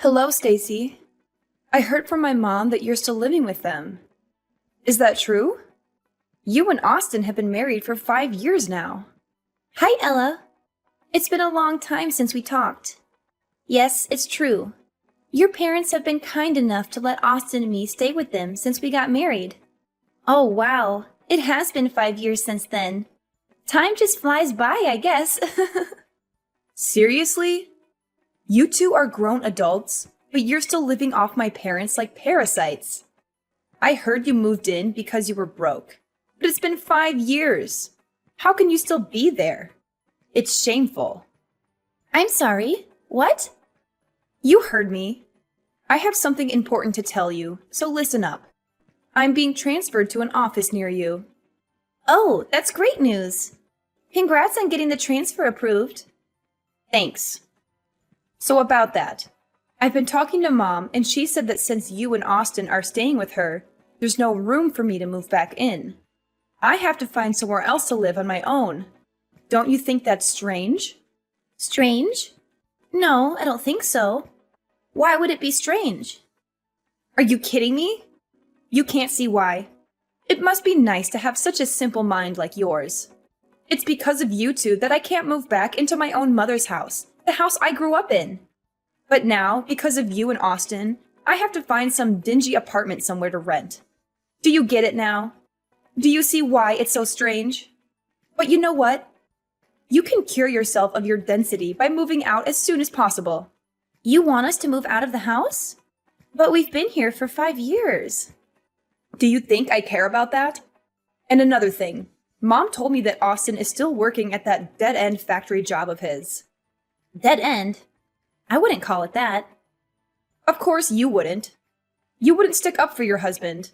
Hello, Stacy. I heard from my mom that you're still living with them. Is that true? You and Austin have been married for 5 years now. Hi, Ella. It's been a long time since we talked. Yes, it's true. Your parents have been kind enough to let Austin and me stay with them since we got married. Oh, wow. It has been 5 years since then. Time just flies by, I guess. Seriously? You two are grown adults, but you're still living off my parents like parasites. I heard you moved in because you were broke, but it's been 5 years. How can you still be there? It's shameful. I'm sorry. What? You heard me. I have something important to tell you, so listen up. I'm being transferred to an office near you. Oh, that's great news. Congrats on getting the transfer approved. Thanks. So about that, I've been talking to Mom, and she said that since you and Austin are staying with her, there's no room for me to move back in. I have to find somewhere else to live on my own. Don't you think that's strange? Strange? No, I don't think so. Why would it be strange? Are you kidding me? You can't see why. It must be nice to have such a simple mind like yours. It's because of you two that I can't move back into my own mother's house, the house I grew up in. But now, because of you and Austin, I have to find some dingy apartment somewhere to rent. Do you get it now? Do you see why it's so strange? But you know what? You can cure yourself of your density by moving out as soon as possible. You want us to move out of the house? But we've been here for 5 years. Do you think I care about that? And another thing, Mom told me that Austin is still working at that dead-end factory job of his. Dead end? I wouldn't call it that. Of course you wouldn't. You wouldn't stick up for your husband.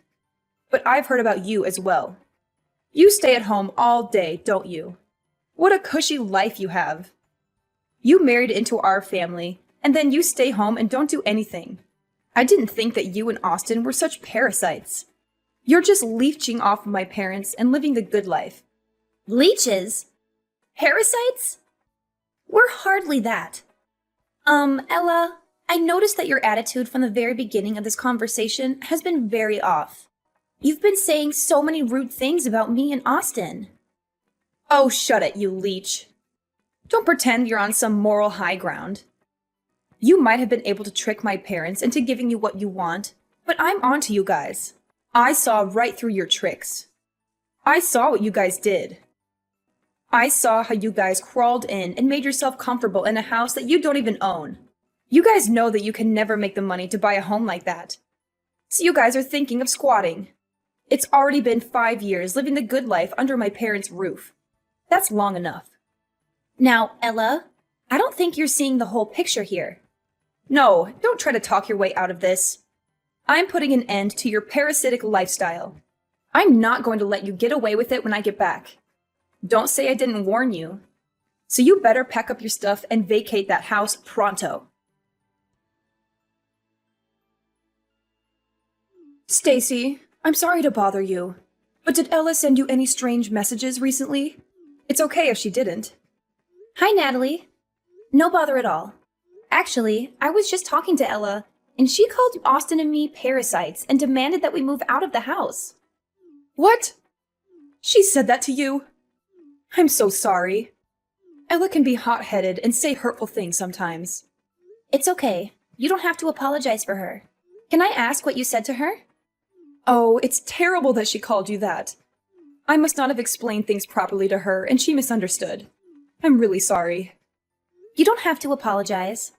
But I've heard about you as well. You stay at home all day, don't you? What a cushy life you have. You married into our family, and then you stay home and don't do anything. I didn't think that you and Austin were such parasites. You're just leeching off of my parents and living the good life. Leeches? Parasites? We're hardly that. Ella, I noticed that your attitude from the very beginning of this conversation has been very off. You've been saying so many rude things about me and Austin. Oh, shut it, you leech. Don't pretend you're on some moral high ground. You might have been able to trick my parents into giving you what you want, but I'm on to you guys. I saw right through your tricks. I saw what you guys did. I saw how you guys crawled in and made yourself comfortable in a house that you don't even own. You guys know that you can never make the money to buy a home like that. So you guys are thinking of squatting. It's already been 5 years living the good life under my parents' roof. That's long enough. Now, Ella, I don't think you're seeing the whole picture here. No, don't try to talk your way out of this. I'm putting an end to your parasitic lifestyle. I'm not going to let you get away with it when I get back. Don't say I didn't warn you. So you better pack up your stuff and vacate that house pronto. Stacy, I'm sorry to bother you, but did Ella send you any strange messages recently? It's okay if she didn't. Hi, Natalie. No bother at all. Actually, I was just talking to Ella, and she called Austin and me parasites and demanded that we move out of the house. What? She said that to you? I'm so sorry. Ella can be hot-headed and say hurtful things sometimes. It's okay. You don't have to apologize for her. Can I ask what you said to her? Oh, it's terrible that she called you that. I must not have explained things properly to her, and she misunderstood. I'm really sorry. You don't have to apologize.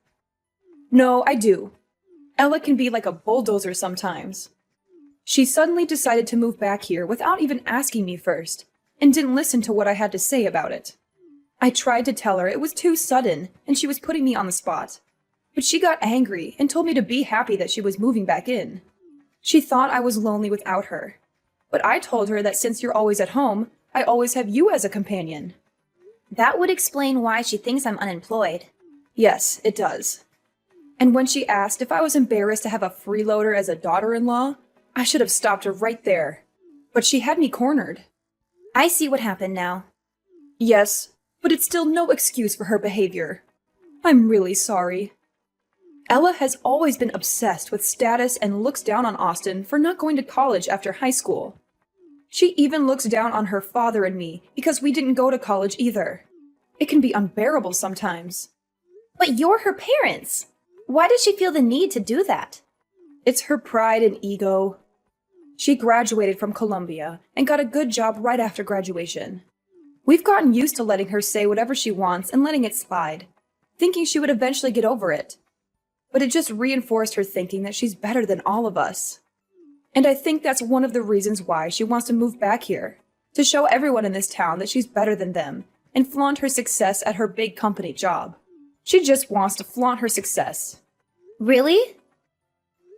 No, I do. Ella can be like a bulldozer sometimes. She suddenly decided to move back here without even asking me first, and didn't listen to what I had to say about it. I tried to tell her it was too sudden, and she was putting me on the spot. But she got angry and told me to be happy that she was moving back in. She thought I was lonely without her. But I told her that since you're always at home, I always have you as a companion. That would explain why she thinks I'm unemployed. Yes, it does. And when she asked if I was embarrassed to have a freeloader as a daughter-in-law, I should have stopped her right there. But she had me cornered. I see what happened now. Yes, but it's still no excuse for her behavior. I'm really sorry. Ella has always been obsessed with status and looks down on Austin for not going to college after high school. She even looks down on her father and me because we didn't go to college either. It can be unbearable sometimes. But you're her parents. Why does she feel the need to do that? It's her pride and ego. She graduated from Columbia and got a good job right after graduation. We've gotten used to letting her say whatever she wants and letting it slide, thinking she would eventually get over it. But it just reinforced her thinking that she's better than all of us. And I think that's one of the reasons why she wants to move back here, to show everyone in this town that she's better than them and flaunt her success at her big company job. She just wants to flaunt her success. Really?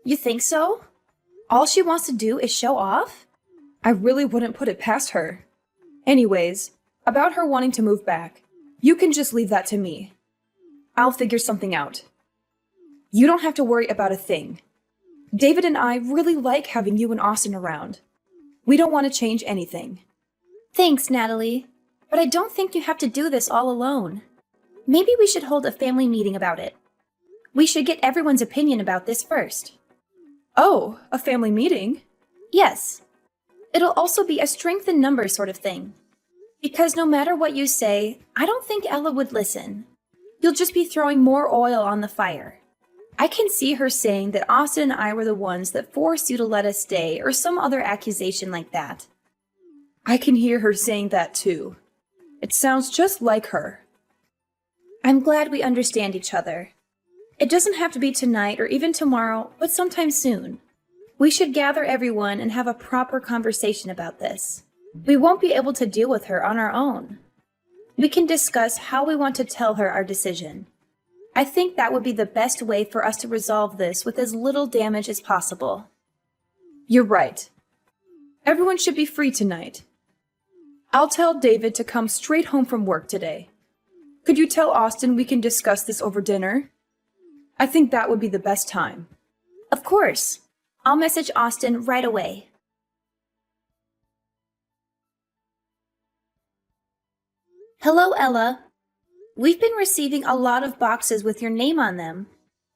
You think so? All she wants to do is show off? I really wouldn't put it past her. Anyways, about her wanting to move back, you can just leave that to me. I'll figure something out. You don't have to worry about a thing. David and I really like having you and Austin around. We don't want to change anything. Thanks, Natalie. But I don't think you have to do this all alone. Maybe we should hold a family meeting about it. We should get everyone's opinion about this first. Oh, a family meeting? Yes. It'll also be a strength in numbers sort of thing. Because no matter what you say, I don't think Ella would listen. You'll just be throwing more oil on the fire. I can see her saying that Austin and I were the ones that forced you to let us stay, or some other accusation like that. I can hear her saying that too. It sounds just like her. I'm glad we understand each other. It doesn't have to be tonight or even tomorrow, but sometime soon. We should gather everyone and have a proper conversation about this. We won't be able to deal with her on our own. We can discuss how we want to tell her our decision. I think that would be the best way for us to resolve this with as little damage as possible. You're right. Everyone should be free tonight. I'll tell David to come straight home from work today. Could you tell Austin we can discuss this over dinner? I think that would be the best time. Of course. I'll message Austin right away. Hello, Ella. We've been receiving a lot of boxes with your name on them,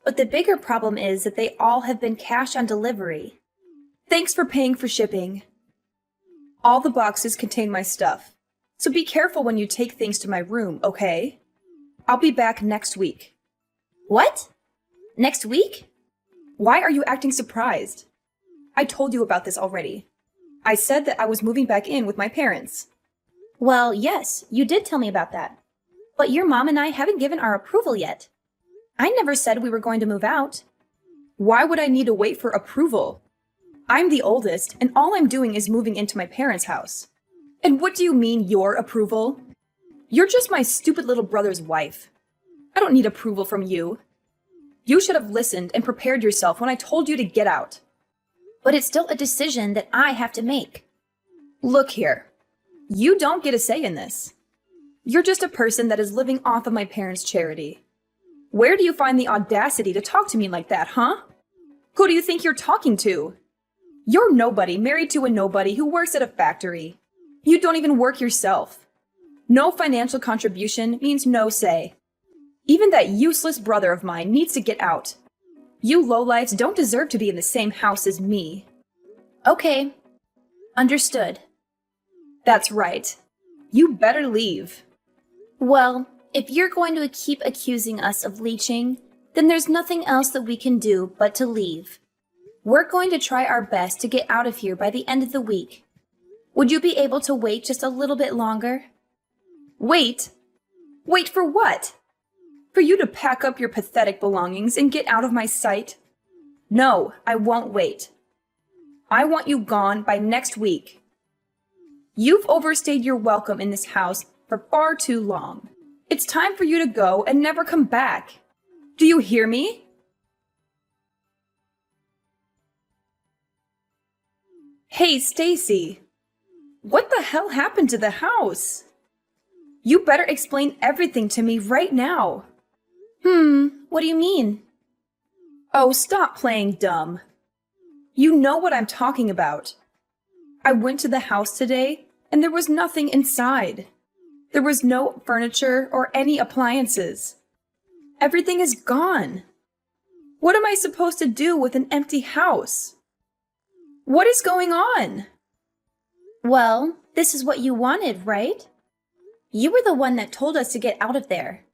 but the bigger problem is that they all have been cash on delivery. Thanks for paying for shipping. All the boxes contain my stuff, so be careful when you take things to my room, okay? I'll be back next week. What? Next week? Why are you acting surprised? I told you about this already. I said that I was moving back in with my parents. Well, yes, you did tell me about that. But your mom and I haven't given our approval yet. I never said we were going to move out. Why would I need to wait for approval? I'm the oldest, and all I'm doing is moving into my parents' house. And what do you mean, your approval? You're just my stupid little brother's wife. I don't need approval from you. You should have listened and prepared yourself when I told you to get out. But it's still a decision that I have to make. Look here. You don't get a say in this. You're just a person that is living off of my parents' charity. Where do you find the audacity to talk to me like that, huh? Who do you think you're talking to? You're nobody married to a nobody who works at a factory. You don't even work yourself. No financial contribution means no say. Even that useless brother of mine needs to get out. You lowlifes don't deserve to be in the same house as me. Okay. Understood. That's right. You better leave. Well, if you're going to keep accusing us of leeching, then there's nothing else that we can do but to leave. We're going to try our best to get out of here by the end of the week. Would you be able to wait just a little bit longer? Wait? Wait for what? For you to pack up your pathetic belongings and get out of my sight? No, I won't wait. I want you gone by next week. You've overstayed your welcome in this house for far too long. It's time for you to go and never come back. Do you hear me? Hey, Stacy. What the hell happened to the house? You better explain everything to me right now. What do you mean? Oh, stop playing dumb. You know what I'm talking about. I went to the house today, and there was nothing inside. There was no furniture or any appliances. Everything is gone. What am I supposed to do with an empty house? What is going on? Well, this is what you wanted, right? You were the one that told us to get out of there.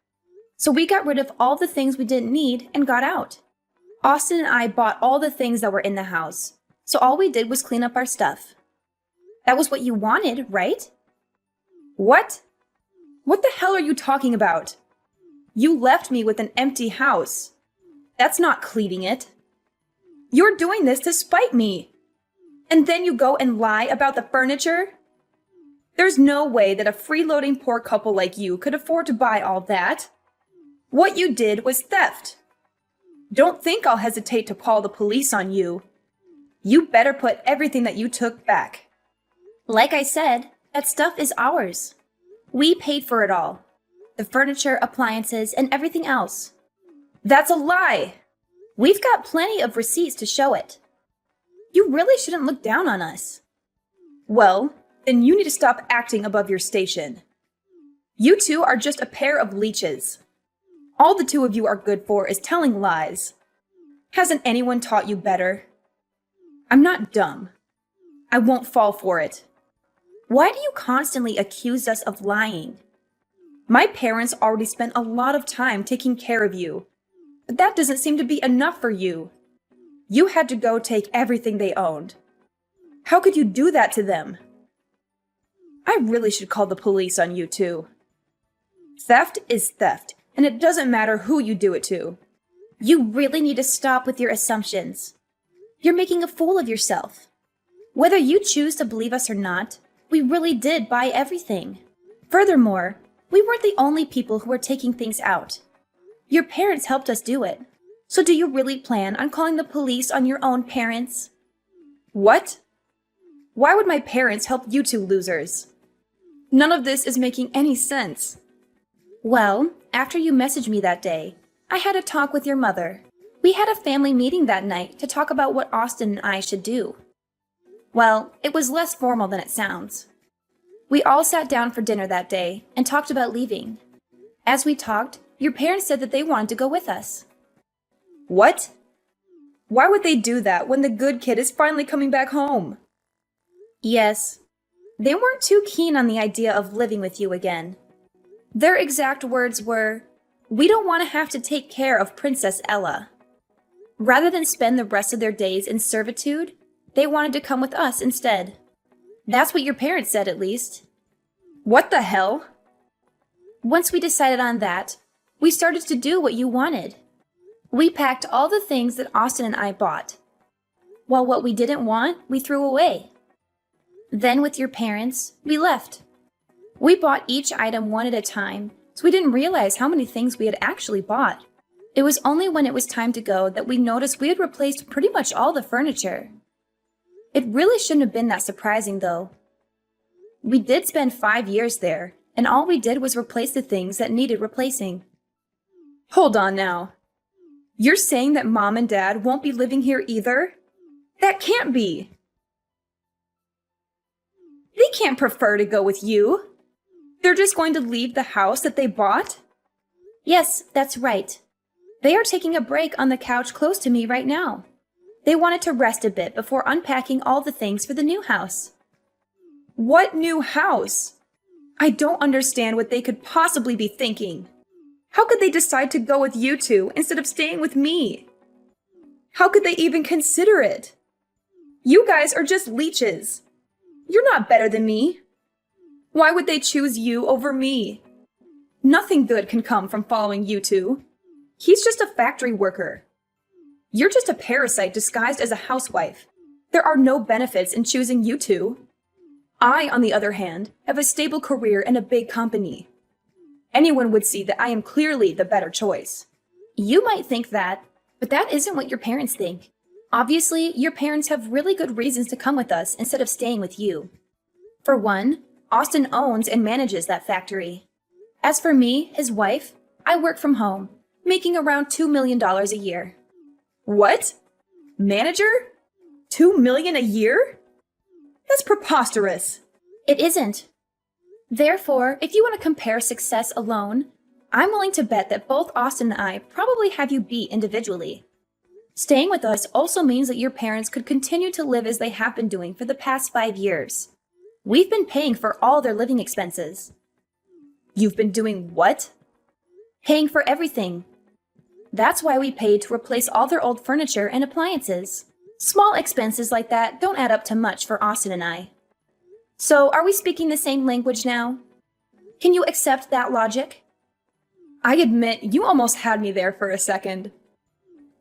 So we got rid of all the things we didn't need and got out. Austin and I bought all the things that were in the house, so all we did was clean up our stuff. That was what you wanted, right? What? What the hell are you talking about? You left me with an empty house. That's not cleaning it. You're doing this to spite me. And then you go and lie about the furniture? There's no way that a freeloading poor couple like you could afford to buy all that. What you did was theft. Don't think I'll hesitate to call the police on you. You better put everything that you took back. Like I said, that stuff is ours. We paid for it all. The furniture, appliances, and everything else. That's a lie! We've got plenty of receipts to show it. You really shouldn't look down on us. Well, then you need to stop acting above your station. You two are just a pair of leeches. All the two of you are good for is telling lies. Hasn't anyone taught you better? I'm not dumb. I won't fall for it. Why do you constantly accuse us of lying? My parents already spent a lot of time taking care of you, but that doesn't seem to be enough for you. You had to go take everything they owned. How could you do that to them? I really should call the police on you two. Theft is theft, and it doesn't matter who you do it to. You really need to stop with your assumptions. You're making a fool of yourself. Whether you choose to believe us or not, we really did buy everything. Furthermore, we weren't the only people who were taking things out. Your parents helped us do it. So do you really plan on calling the police on your own parents? What? Why would my parents help you two losers? None of this is making any sense. Well, after you messaged me that day, I had a talk with your mother. We had a family meeting that night to talk about what Austin and I should do. Well, it was less formal than it sounds. We all sat down for dinner that day and talked about leaving. As we talked, your parents said that they wanted to go with us. What? Why would they do that when the good kid is finally coming back home? Yes. They weren't too keen on the idea of living with you again. Their exact words were, "We don't want to have to take care of Princess Ella." Rather than spend the rest of their days in servitude, they wanted to come with us instead. That's what your parents said, at least. What the hell? Once we decided on that, we started to do what you wanted. We packed all the things that Austin and I bought, while what we didn't want, we threw away. Then with your parents, we left. We bought each item one at a time, so we didn't realize how many things we had actually bought. It was only when it was time to go that we noticed we had replaced pretty much all the furniture. It really shouldn't have been that surprising, though. We did spend 5 years there, and all we did was replace the things that needed replacing. Hold on now. You're saying that Mom and Dad won't be living here either? That can't be. They can't prefer to go with you. They're just going to leave the house that they bought? Yes, that's right. They are taking a break on the couch close to me right now. They wanted to rest a bit before unpacking all the things for the new house. What new house? I don't understand what they could possibly be thinking. How could they decide to go with you two instead of staying with me? How could they even consider it? You guys are just leeches. You're not better than me. Why would they choose you over me? Nothing good can come from following you two. He's just a factory worker. You're just a parasite disguised as a housewife. There are no benefits in choosing you two. I, on the other hand, have a stable career in a big company. Anyone would see that I am clearly the better choice. You might think that, but that isn't what your parents think. Obviously, your parents have really good reasons to come with us instead of staying with you. For one, Austin owns and manages that factory. As for me, his wife, I work from home, making around $2 million a year. What? Manager? $2 million a year? That's preposterous. It isn't. Therefore, if you want to compare success alone, I'm willing to bet that both Austin and I probably have you beat individually. Staying with us also means that your parents could continue to live as they have been doing for the past 5 years. We've been paying for all their living expenses. You've been doing what? Paying for everything. That's why we paid to replace all their old furniture and appliances. Small expenses like that don't add up to much for Austin and I. So, are we speaking the same language now? Can you accept that logic? I admit, you almost had me there for a second.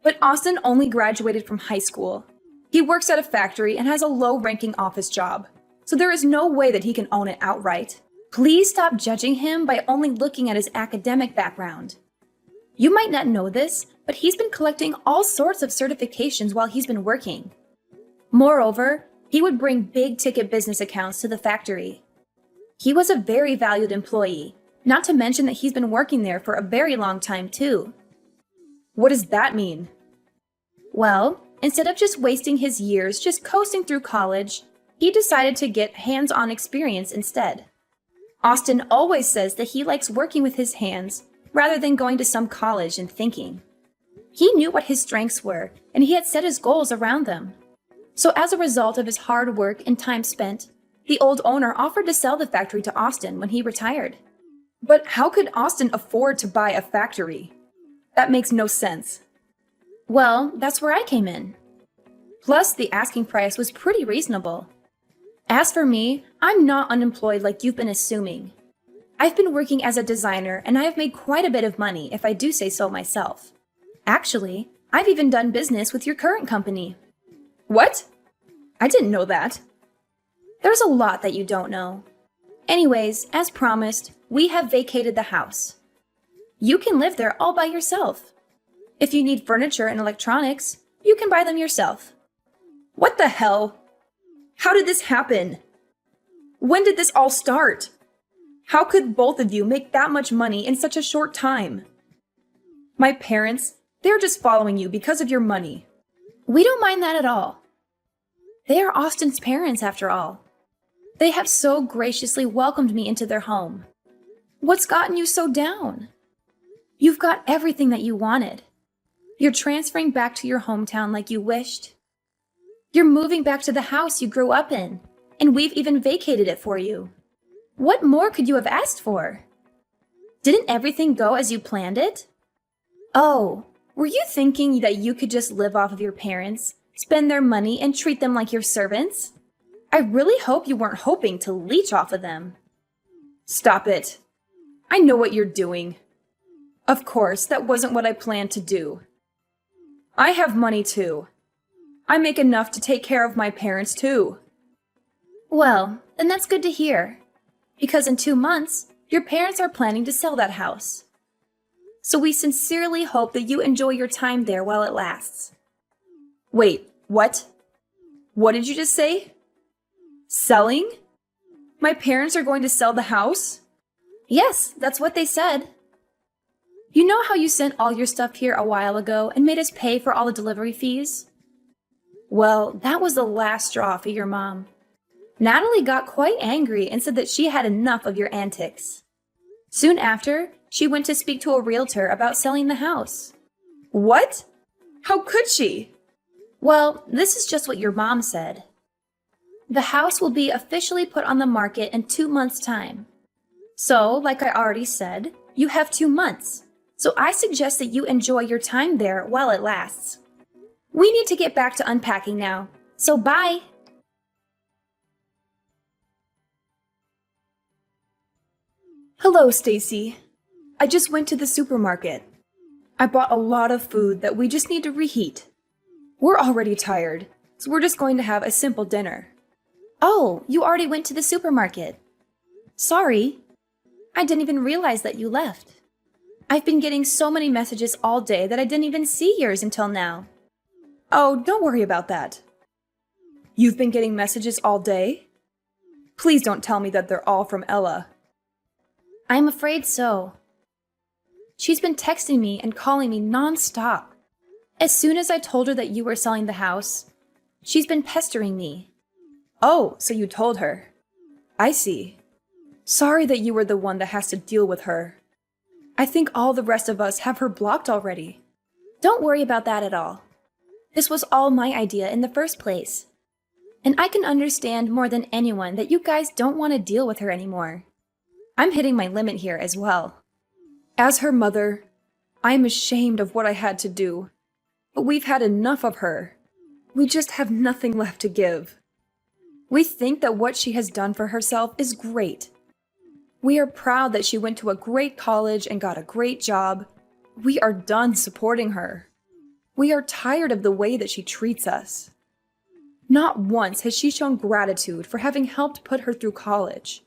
But Austin only graduated from high school. He works at a factory and has a low-ranking office job, so there is no way that he can own it outright. Please stop judging him by only looking at his academic background. You might not know this, but he's been collecting all sorts of certifications while he's been working. Moreover, he would bring big-ticket business accounts to the factory. He was a very valued employee, not to mention that he's been working there for a very long time too. What does that mean? Well, instead of just wasting his years just coasting through college, he decided to get hands-on experience instead. Austin always says that he likes working with his hands rather than going to some college and thinking. He knew what his strengths were, and he had set his goals around them. So as a result of his hard work and time spent, the old owner offered to sell the factory to Austin when he retired. But how could Austin afford to buy a factory? That makes no sense. Well, that's where I came in. Plus, the asking price was pretty reasonable. As for me, I'm not unemployed like you've been assuming. I've been working as a designer and I have made quite a bit of money if I do say so myself. Actually, I've even done business with your current company. What? I didn't know that. There's a lot that you don't know. Anyways, as promised, we have vacated the house. You can live there all by yourself. If you need furniture and electronics, you can buy them yourself. What the hell? How did this happen? When did this all start? How could both of you make that much money in such a short time? My parents, they're just following you because of your money. We don't mind that at all. They are Austin's parents, after all. They have so graciously welcomed me into their home. What's gotten you so down? You've got everything that you wanted. You're transferring back to your hometown like you wished. You're moving back to the house you grew up in, and we've even vacated it for you. What more could you have asked for? Didn't everything go as you planned it? Oh, were you thinking that you could just live off of your parents, spend their money, and treat them like your servants? I really hope you weren't hoping to leech off of them. Stop it. I know what you're doing. Of course, that wasn't what I planned to do. I have money too. I make enough to take care of my parents too. Well, then that's good to hear. Because in 2 months, your parents are planning to sell that house. So we sincerely hope that you enjoy your time there while it lasts. Wait, what? What did you just say? Selling? My parents are going to sell the house? Yes, that's what they said. You know how you sent all your stuff here a while ago and made us pay for all the delivery fees? Well, that was the last straw for your mom. Natalie got quite angry and said that she had enough of your antics. Soon after, she went to speak to a realtor about selling the house. What? How could she? Well, this is just what your mom said. The house will be officially put on the market in 2 months' time. So, like I already said, you have 2 months. So I suggest that you enjoy your time there while it lasts. We need to get back to unpacking now. So bye! Hello, Stacy. I just went to the supermarket. I bought a lot of food that we just need to reheat. We're already tired, so we're just going to have a simple dinner. Oh, you already went to the supermarket. Sorry. I didn't even realize that you left. I've been getting so many messages all day that I didn't even see yours until now. Oh, don't worry about that. You've been getting messages all day? Please don't tell me that they're all from Ella. I'm afraid so. She's been texting me and calling me non-stop. As soon as I told her that you were selling the house, she's been pestering me. Oh, so you told her. I see. Sorry that you were the one that has to deal with her. I think all the rest of us have her blocked already. Don't worry about that at all. This was all my idea in the first place. And I can understand more than anyone that you guys don't want to deal with her anymore. I'm hitting my limit here as well. As her mother, I am ashamed of what I had to do. But we've had enough of her. We just have nothing left to give. We think that what she has done for herself is great. We are proud that she went to a great college and got a great job. We are done supporting her. We are tired of the way that she treats us. Not once has she shown gratitude for having helped put her through college.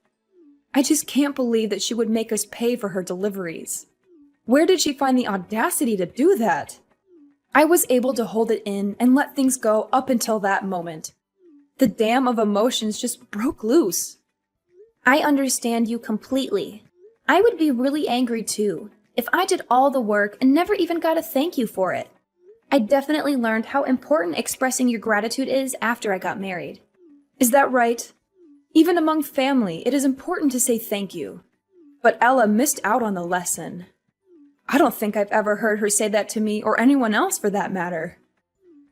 I just can't believe that she would make us pay for her deliveries. Where did she find the audacity to do that? I was able to hold it in and let things go up until that moment. The dam of emotions just broke loose. I understand you completely. I would be really angry too if I did all the work and never even got a thank you for it. I definitely learned how important expressing your gratitude is after I got married. Is that right? Even among family, it is important to say thank you. But Ella missed out on the lesson. I don't think I've ever heard her say that to me or anyone else for that matter.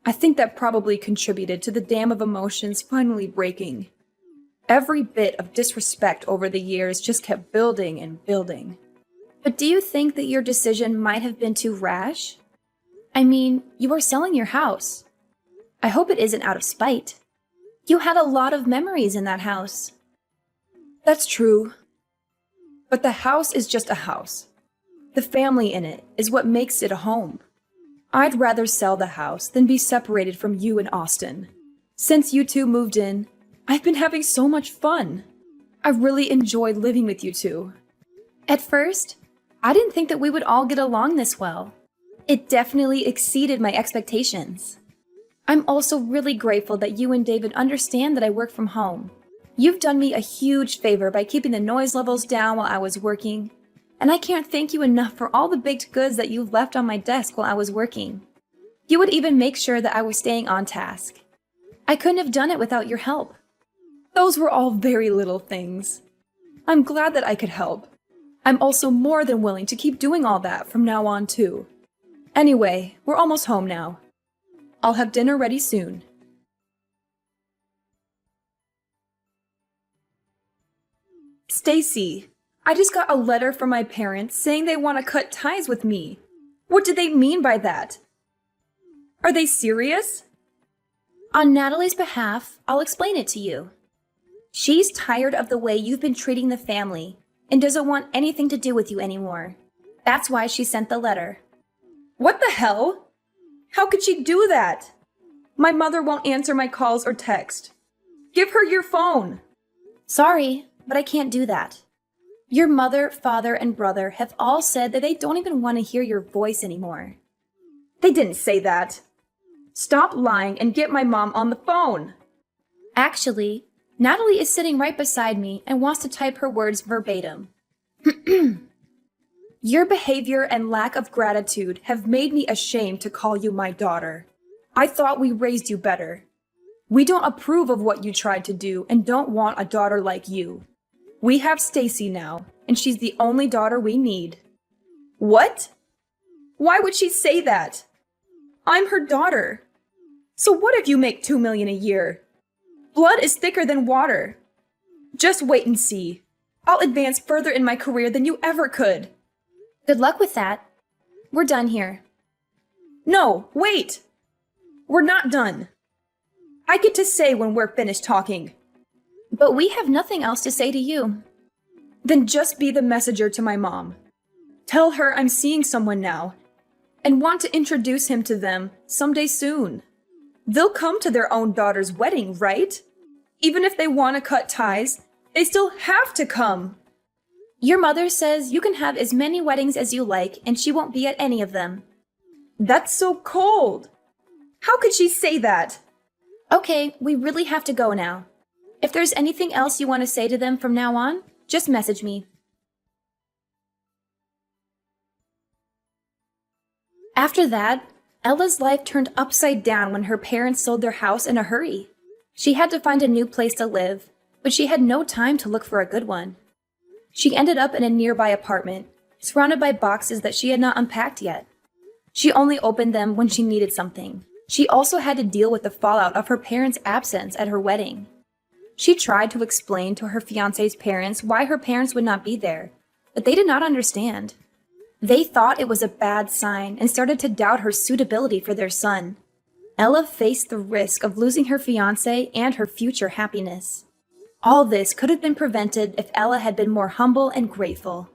I think that probably contributed to the dam of emotions finally breaking. Every bit of disrespect over the years just kept building and building. But do you think that your decision might have been too rash? I mean, you are selling your house. I hope it isn't out of spite. You had a lot of memories in that house. That's true. But the house is just a house. The family in it is what makes it a home. I'd rather sell the house than be separated from you and Austin. Since you two moved in, I've been having so much fun. I really enjoyed living with you two. At first, I didn't think that we would all get along this well. It definitely exceeded my expectations. I'm also really grateful that you and David understand that I work from home. You've done me a huge favor by keeping the noise levels down while I was working, and I can't thank you enough for all the baked goods that you've left on my desk while I was working. You would even make sure that I was staying on task. I couldn't have done it without your help. Those were all very little things. I'm glad that I could help. I'm also more than willing to keep doing all that from now on too. Anyway, we're almost home now. I'll have dinner ready soon. Stacy, I just got a letter from my parents saying they want to cut ties with me. What do they mean by that? Are they serious? On Natalie's behalf, I'll explain it to you. She's tired of the way you've been treating the family and doesn't want anything to do with you anymore. That's why she sent the letter. What the hell? How could she do that? My mother won't answer my calls or text. Give her your phone. Sorry, but I can't do that. Your mother, father, and brother have all said that they don't even want to hear your voice anymore. They didn't say that. Stop lying and get my mom on the phone. Actually, Natalie is sitting right beside me and wants to type her words verbatim. Your behavior and lack of gratitude have made me ashamed to call you my daughter. I thought we raised you better. We don't approve of what you tried to do and don't want a daughter like you. We have Stacy now, and she's the only daughter we need. What? Why would she say that? I'm her daughter. So what if you make $2 million a year? Blood is thicker than water. Just wait and see. I'll advance further in my career than you ever could. Good luck with that. We're done here. No, wait! We're not done. I get to say when we're finished talking. But we have nothing else to say to you. Then just be the messenger to my mom. Tell her I'm seeing someone now and want to introduce him to them someday soon. They'll come to their own daughter's wedding, right? Even if they want to cut ties, they still have to come. Your mother says you can have as many weddings as you like and she won't be at any of them. That's so cold. How could she say that? Okay, we really have to go now. If there's anything else you want to say to them from now on, just message me. After that, Ella's life turned upside down when her parents sold their house in a hurry. She had to find a new place to live, but she had no time to look for a good one. She ended up in a nearby apartment, surrounded by boxes that she had not unpacked yet. She only opened them when she needed something. She also had to deal with the fallout of her parents' absence at her wedding. She tried to explain to her fiancé's parents why her parents would not be there, but they did not understand. They thought it was a bad sign and started to doubt her suitability for their son. Ella faced the risk of losing her fiancé and her future happiness. All this could have been prevented if Ella had been more humble and grateful.